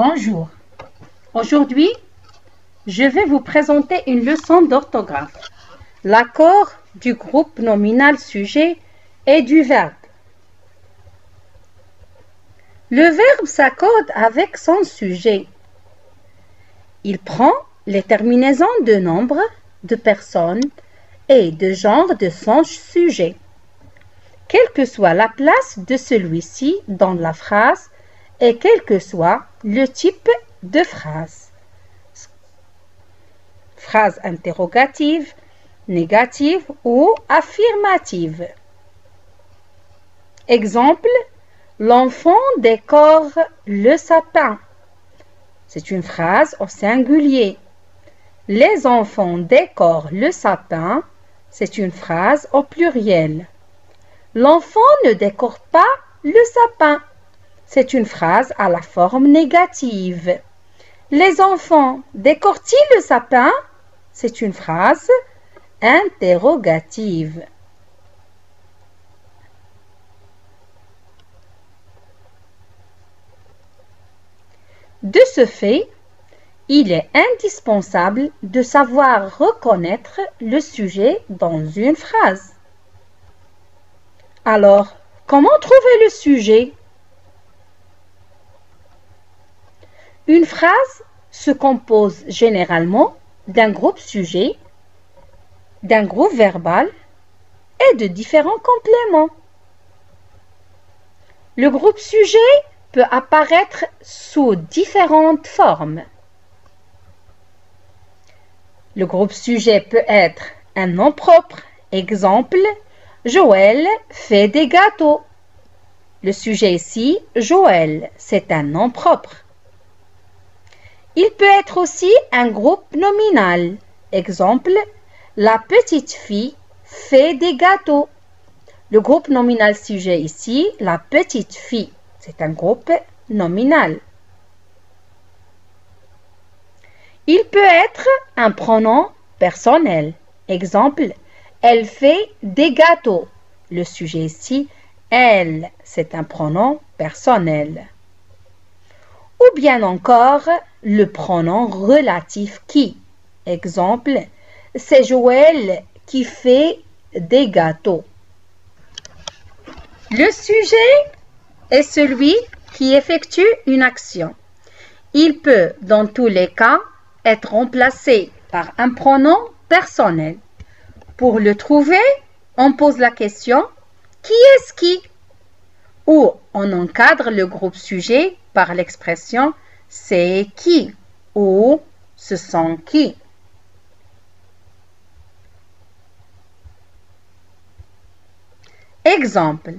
Bonjour. Aujourd'hui, je vais vous présenter une leçon d'orthographe. L'accord du groupe nominal sujet et du verbe. Le verbe s'accorde avec son sujet. Il prend les terminaisons de nombre, de personnes et de genre de son sujet. Quelle que soit la place de celui-ci dans la phrase et quel que soit le type de phrase. Phrase interrogative, négative ou affirmative. Exemple, l'enfant décore le sapin. C'est une phrase au singulier. Les enfants décorent le sapin. C'est une phrase au pluriel. L'enfant ne décore pas le sapin. C'est une phrase à la forme négative. Les enfants décorent-ils le sapin? C'est une phrase interrogative. De ce fait, il est indispensable de savoir reconnaître le sujet dans une phrase. Alors, comment trouver le sujet? Une phrase se compose généralement d'un groupe sujet, d'un groupe verbal et de différents compléments. Le groupe sujet peut apparaître sous différentes formes. Le groupe sujet peut être un nom propre. Exemple, Joël fait des gâteaux. Le sujet ici, Joël, c'est un nom propre. Il peut être aussi un groupe nominal. Exemple, la petite fille fait des gâteaux. Le groupe nominal sujet ici, la petite fille, c'est un groupe nominal. Il peut être un pronom personnel. Exemple, elle fait des gâteaux. Le sujet ici, elle, c'est un pronom personnel. Ou bien encore, le pronom relatif qui. Exemple, c'est Joël qui fait des gâteaux. Le sujet est celui qui effectue une action. Il peut, dans tous les cas, être remplacé par un pronom personnel. Pour le trouver, on pose la question « Qui est-ce qui ?» ou on encadre le groupe sujet par l'expression « c'est qui » ou « ce sont qui ». Exemple,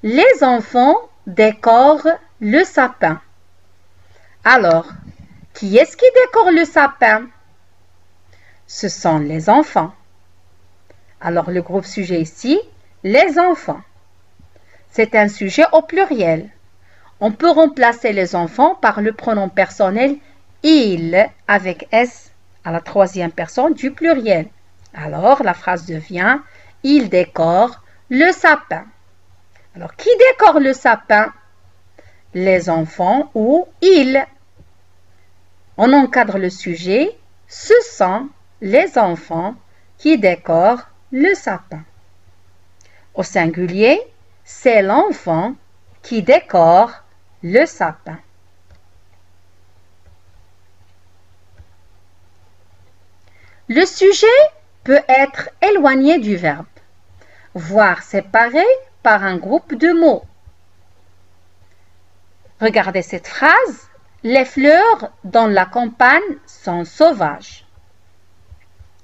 les enfants décorent le sapin. Alors, qui est-ce qui décore le sapin? Ce sont les enfants. Alors, le groupe sujet ici, les enfants. C'est un sujet au pluriel. On peut remplacer les enfants par le pronom personnel « il » avec « s » à la troisième personne du pluriel. Alors, la phrase devient « il décore le sapin ». Alors, qui décore le sapin? Les enfants ou « il ». On encadre le sujet « ce sont les enfants qui décorent le sapin ». Au singulier, c'est l'enfant qui décore le sapin. Le sujet peut être éloigné du verbe, voire séparé par un groupe de mots. Regardez cette phrase. Les fleurs dans la campagne sont sauvages.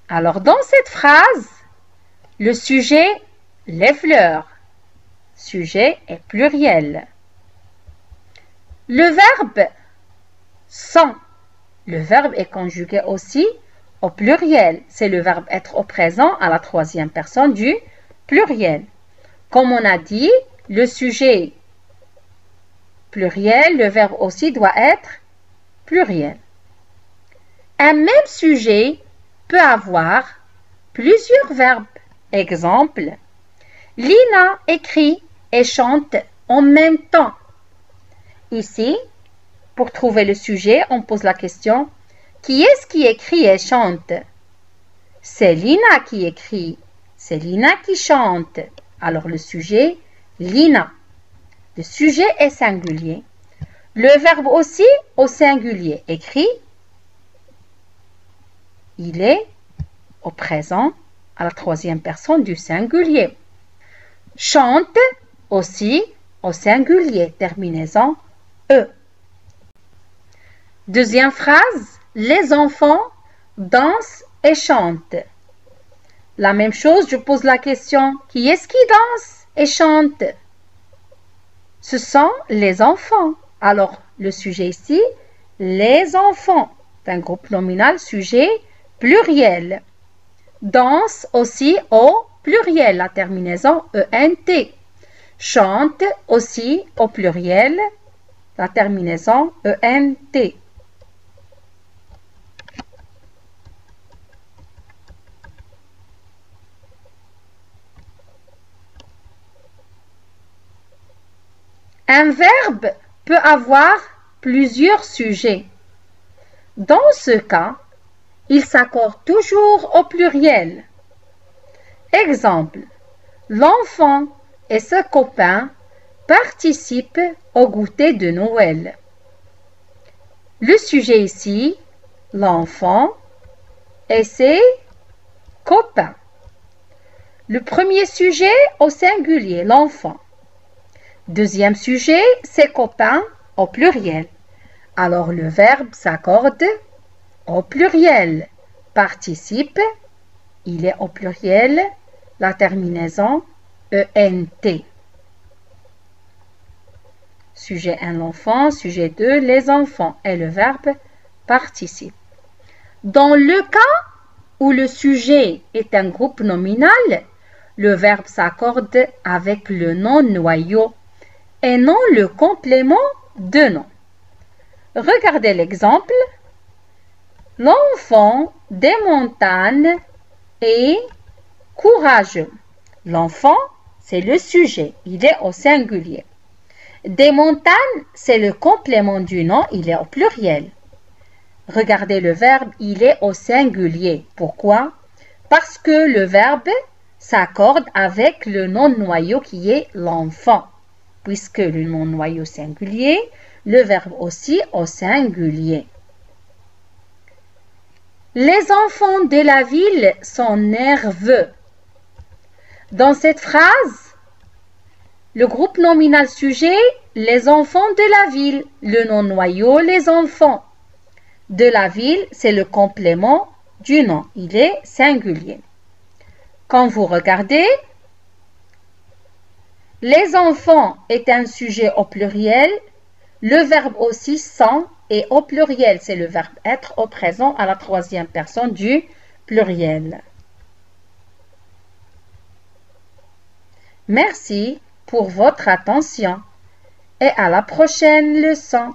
Alors, dans cette phrase, le sujet, les fleurs. Sujet est pluriel. Le verbe sont. Le verbe est conjugué aussi au pluriel. C'est le verbe être au présent à la troisième personne du pluriel. Comme on a dit, le sujet pluriel, le verbe aussi doit être pluriel. Un même sujet peut avoir plusieurs verbes. Exemple, Lina écrit et chante en même temps. Ici, Pour trouver le sujet, on pose la question « Qui est-ce qui écrit et chante ?» C'est Lina qui écrit. C'est Lina qui chante. Alors le sujet, Lina. Le sujet est singulier. Le verbe aussi au singulier. Écrit, il est au présent à la troisième personne du singulier. Chante aussi au singulier. Terminaison E. Deuxième phrase, les enfants dansent et chantent. La même chose, je pose la question, qui est-ce qui danse et chante? Ce sont les enfants. Alors, le sujet ici, les enfants. C'est un groupe nominal, sujet pluriel. Danse aussi au pluriel, la terminaison ENT. Chante aussi au pluriel, la terminaison ENT. Un verbe peut avoir plusieurs sujets. Dans ce cas, il s'accorde toujours au pluriel. Exemple, l'enfant et ses copains participent au goûter de Noël. Le sujet ici, l'enfant et ses copains. Le premier sujet au singulier, l'enfant. Deuxième sujet, ses copains au pluriel. Alors le verbe s'accorde au pluriel. Participe, il est au pluriel, la terminaison ENT. Sujet 1, l'enfant. Sujet 2, les enfants. Et le verbe participe. Dans le cas où le sujet est un groupe nominal, le verbe s'accorde avec le nom noyau et non le complément de nom. Regardez l'exemple. L'enfant des montagnes est courageux. L'enfant, c'est le sujet, il est au singulier. Des montagnes, c'est le complément du nom, il est au pluriel. Regardez le verbe, il est au singulier. Pourquoi? Parce que le verbe s'accorde avec le nom noyau qui est l'enfant. Puisque le nom noyau singulier, le verbe aussi au singulier. Les enfants de la ville sont nerveux. Dans cette phrase, le groupe nominal sujet, les enfants de la ville. Le nom noyau, les enfants. De la ville, c'est le complément du nom. Il est singulier. Quand vous regardez, les enfants est un sujet au pluriel. Le verbe aussi sont est au pluriel. C'est le verbe être au présent à la troisième personne du pluriel. Merci pour votre attention et à la prochaine leçon.